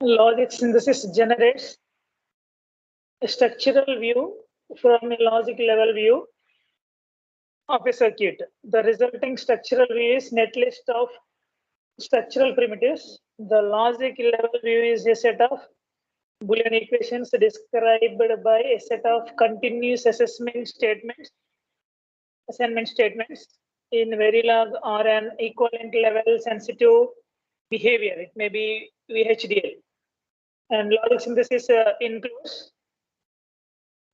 Logic synthesis generates a structural view from a logic level view of a circuit. The resulting structural view is netlist of structural primitives. The logic level view is a set of Boolean equations described by a set of continuous assignment statements in Verilog or an equivalent level sensitive behavior. It may be VHDL. And logic synthesis includes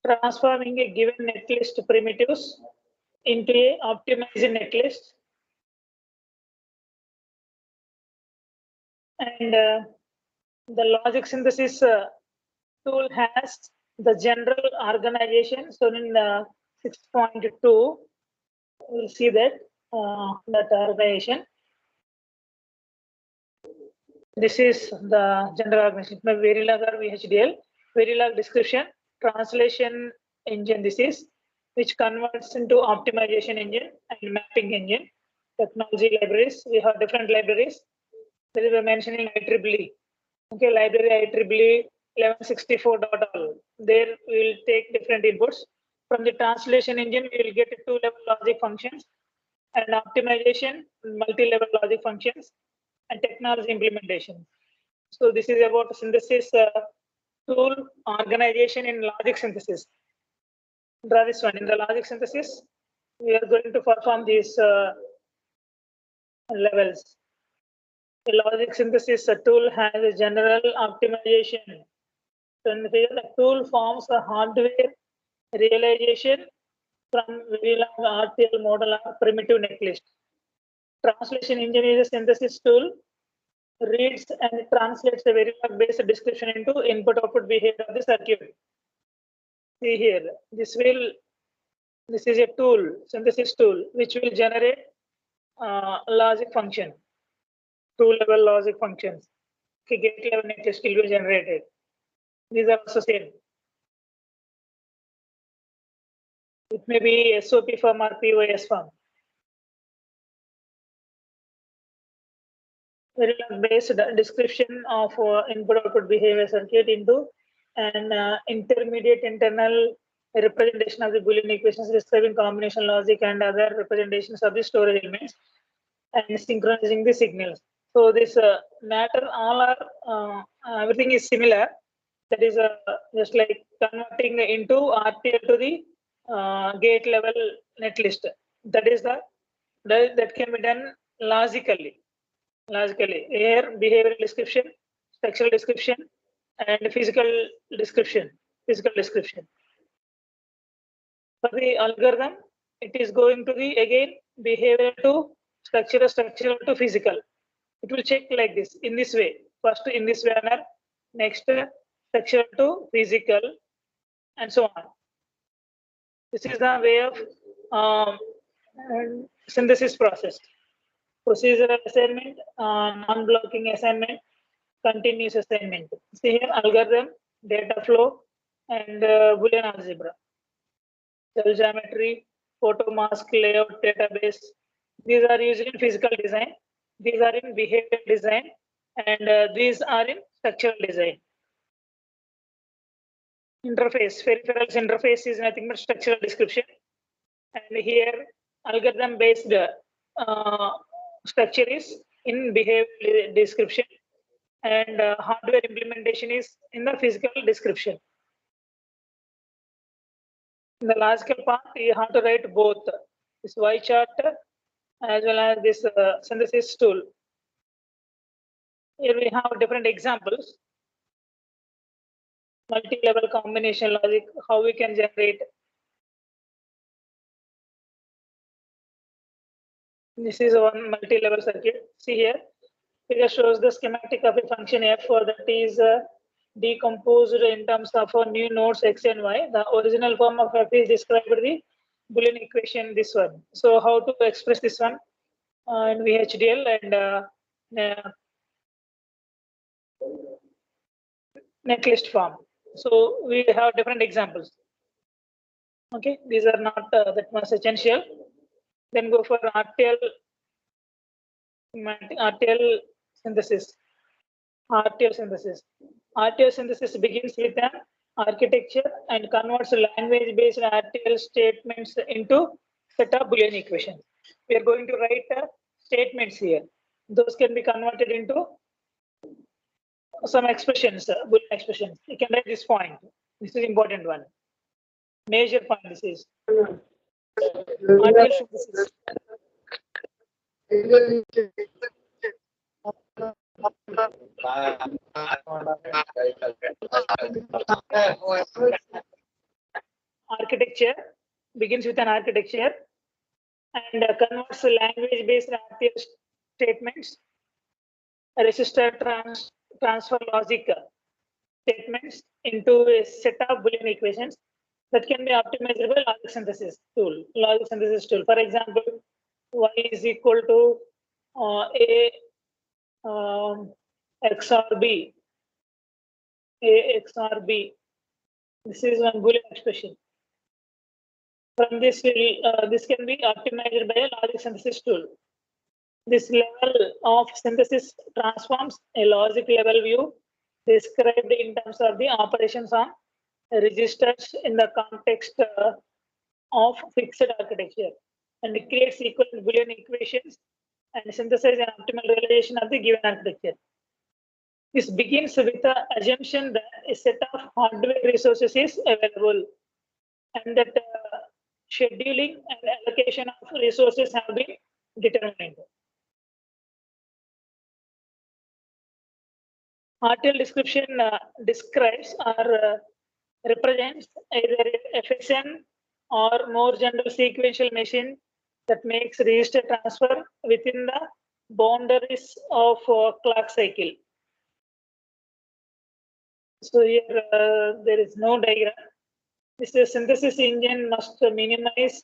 transforming a given netlist primitives into a optimized netlist. And the logic synthesis tool has the general organization. So in 6.2, we'll see that organization. This is the general organization. Verilog or VHDL. Verilog description, translation engine. This is which converts into optimization engine and mapping engine. Technology libraries. We have different libraries. There is a mentioning IEEE. Okay, library IEEE 1164.all. There we will take different inputs. From the translation engine, we will get two-level logic functions and optimization, multi-level logic functions, and technology implementation. So this is about synthesis tool organization in logic synthesis. Draw this one. In the logic synthesis, we are going to perform these levels. The logic synthesis tool has a general optimization. So in the tool forms a hardware realization from Verilog RTL model or primitive netlist. Translation engine is a synthesis tool, reads and translates the Verilog based description into input-output behavior of the circuit. See here, this is a tool, synthesis tool, which will generate logic function, two-level logic functions. Okay, gate level netlist will be generated. These are also same. It may be SOP form or POS form. Verilog-based description of input-output behavior circuit into an intermediate internal representation of the Boolean equations describing combination logic and other representations of the storage elements and synchronizing the signals. So this matter all are everything is similar. That is just like converting into RTL to the gate level netlist. That is that can be done logically. Here behavioral description, structural description, and physical description. For the algorithm, it is going to be again behavioral to structural to physical. It will check like this, in this way. First in this manner, next structural to physical, and so on. This is the way of synthesis process. Procedural assignment, non-blocking assignment, continuous assignment. See here, algorithm, data flow, and Boolean algebra. Cell geometry, photo mask layout database. These are used in physical design. These are in behavioral design, and these are in structural design. Interface, peripherals interface is nothing but structural description. And here, algorithm-based structure is in behavioral description, and hardware implementation is in the physical description. In the logical part, you have to write both this Y chart as well as this synthesis tool. Here we have different examples. Multi-level combination logic, how we can generate. This is one multi-level circuit. See here, figure shows the schematic of a function f that is decomposed in terms of new nodes x and y. The original form of f is described in the Boolean equation, this one. So how to express this one in VHDL and netlist form. So we have different examples. Okay, these are not that much essential. Then go for RTL synthesis. RTL synthesis. RTL synthesis begins with an architecture and converts language-based RTL statements into set of Boolean equations. We are going to write statements here. Those can be converted into some expressions, Boolean expressions. You can write this point. This is important one. Major point this is. RTL synthesis. Architecture begins with an architecture and converts language-based RTL statements, register transfer logic statements into a set of Boolean equations that can be optimized by logic synthesis tool. For example, y is equal to a XOR b. A XOR b. This is one Boolean expression. From this, this can be optimized by a logic synthesis tool. This level of synthesis transforms a logic level view described in terms of the operations on registers in the context of fixed architecture, and it creates equivalent Boolean equations and synthesize an optimal realization of the given architecture. This begins with the assumption that a set of hardware resources is available and that scheduling and allocation of resources have been determined. RTL description describes or represents either FSM or more general sequential machine that makes register transfer within the boundaries of clock cycle. So here there is no diagram. This synthesis engine must minimize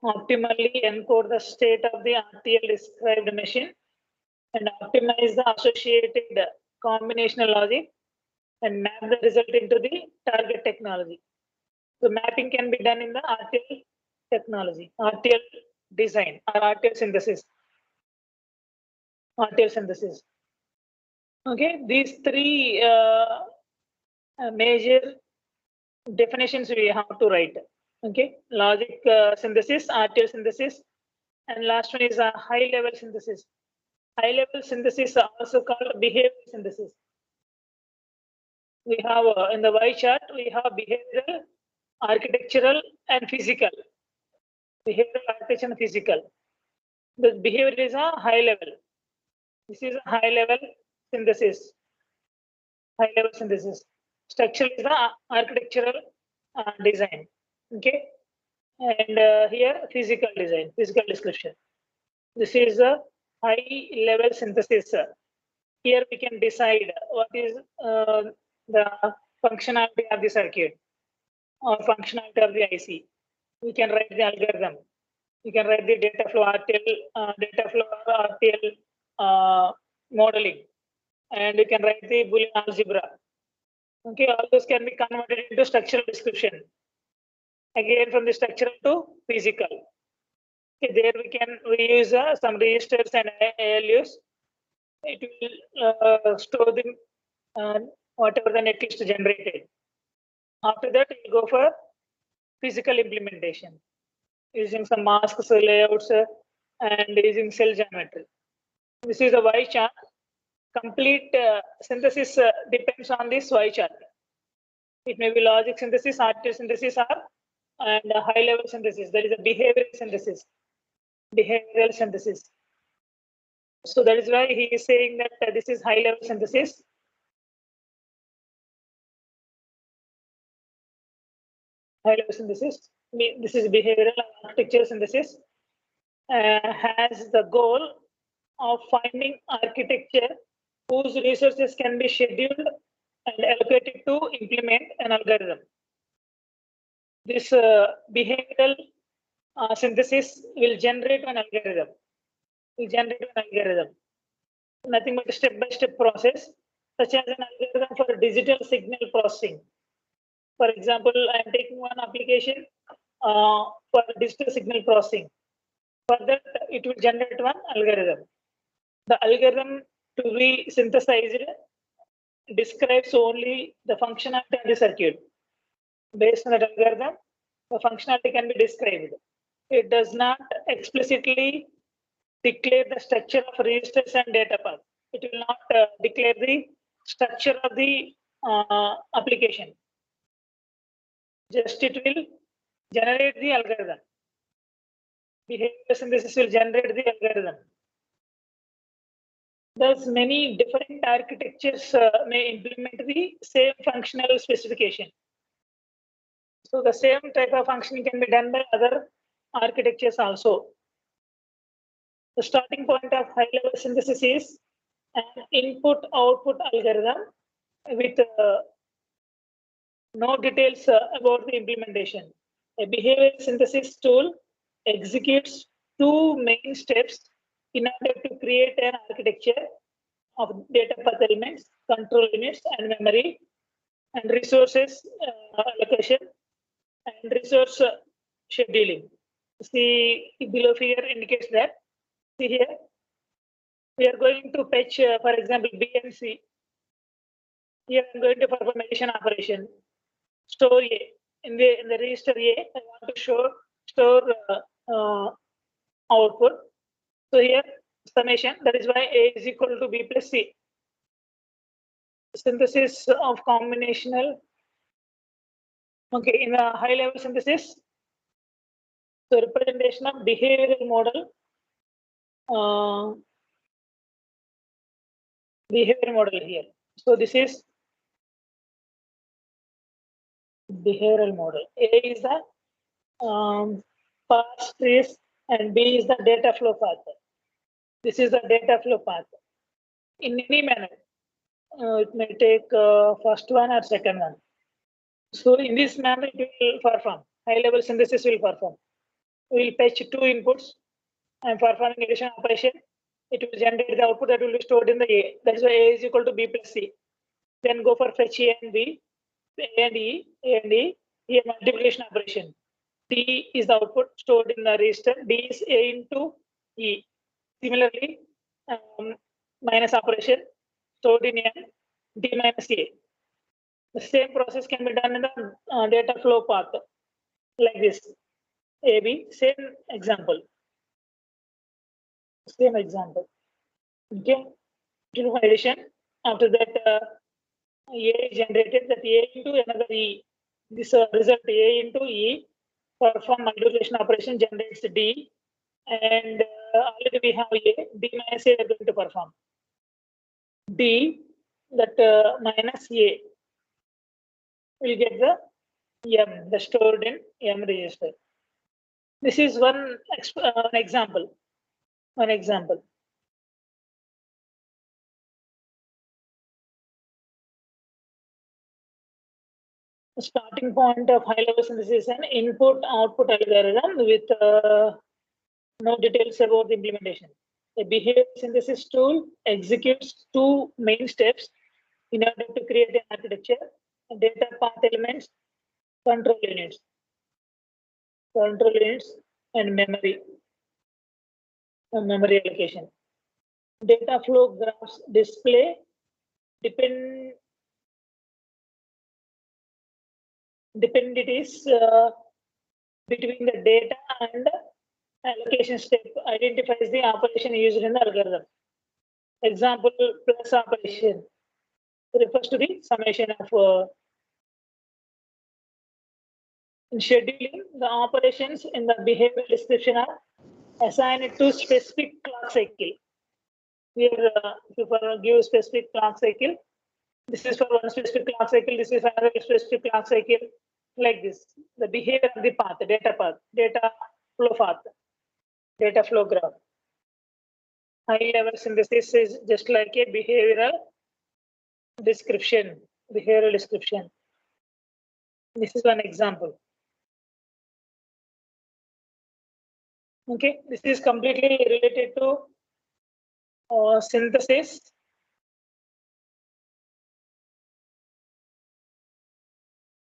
optimally encode the state of the RTL described machine and optimize the associated combinational logic and map the result into the target technology. So mapping can be done in the RTL technology, RTL design or RTL synthesis. RTL synthesis. Okay, these three major definitions we have to write. Okay, logic synthesis, RTL synthesis, and last one is a high-level synthesis. High-level synthesis are also called behavioral synthesis. We have in the Y chart, we have behavioral, architectural, and physical. Behavioral, architectural, and physical. The behavior is a high level. This is a high level synthesis. High level synthesis. Structure is the architectural design. Okay. And here physical design, physical description. This is a high level synthesis. Here we can decide what is the functionality of the circuit or functionality of the IC. We can write the algorithm. We can write the data flow RTL modeling, and we can write the Boolean algebra. Okay, all those can be converted into structural description. Again, from the structural to physical. Okay, there we use some registers and ALUs. It will store the whatever the netlist generated. After that, we go for physical implementation using some masks, layouts, and using cell geometry. This is a Y chart. Complete synthesis depends on this Y chart. It may be logic synthesis, RTL synthesis, and high-level synthesis. There is a behavioral synthesis. Behavioral synthesis. So that is why he is saying that this is high-level synthesis. High-level synthesis. This is behavioral architecture synthesis. Has the goal of finding architecture whose resources can be scheduled and allocated to implement an algorithm. This behavioral synthesis will generate an algorithm. Nothing but a step-by-step process, such as an algorithm for digital signal processing. For example, I am taking one application for digital signal processing. For that, it will generate one algorithm. The algorithm to be synthesized describes only the functionality of the circuit. Based on that algorithm, the functionality can be described. It does not explicitly declare the structure of registers and data path. It will not declare the structure of the application. Just it will generate the algorithm. Behavior synthesis will generate the algorithm. Thus, many different architectures may implement the same functional specification. So the same type of functioning can be done by other architectures also. The starting point of high-level synthesis is an input-output algorithm with no details about the implementation. A behavior synthesis tool executes two main steps in order to create an architecture of data path elements, control units, and memory, and resources allocation, and resource scheduling. See, below figure indicates that. See here, we are going to fetch, for example, B and C. Here I'm going to perform addition operation. Store A. In the register A, I want to store output. So here summation, that is why A is equal to B plus C. Synthesis of combinational. Okay, in a high level synthesis, so representation of behavioral model. Behavior model here. So this is behavioral model. A is the parse trees and B is the data flow path. This is the data flow path. In any manner, it may take first one or second one. So in this manner, it will perform. High level synthesis will perform. We will fetch two inputs and performing addition operation. It will generate the output that will be stored in the A. That is why A is equal to B plus C. Then go for fetch A and B, A and E, here multiplication operation. D is the output stored in the register. D is A into E. Similarly, minus operation stored in N, D minus A. The same process can be done in the data flow path, like this. AB, same example. Same example. Okay. Addition. After that, A is generated, that A into another E. This result A into E perform multiplication operation generates D, and already we have A. D minus A are going to perform. D, that minus A will get the M, the stored in M register. This is one example. One example. The starting point of high-level synthesis is an input-output algorithm with no details about the implementation. A behavior synthesis tool executes two main steps in order to create an architecture: data path elements, control units, and memory allocation. Data flow graphs display dependencies between the data and allocation step identifies the operation used in the algorithm. Example, plus operation refers to the summation of in scheduling. The operations in the behavior description are assigned to specific clock cycle. Here, if you give specific clock cycle, this is for one specific clock cycle, this is another specific clock cycle, like this. The behavior of the path, the data path, data flow path, data flow graph. High level synthesis is just like a behavioral description. This is one example. Okay, this is completely related to synthesis.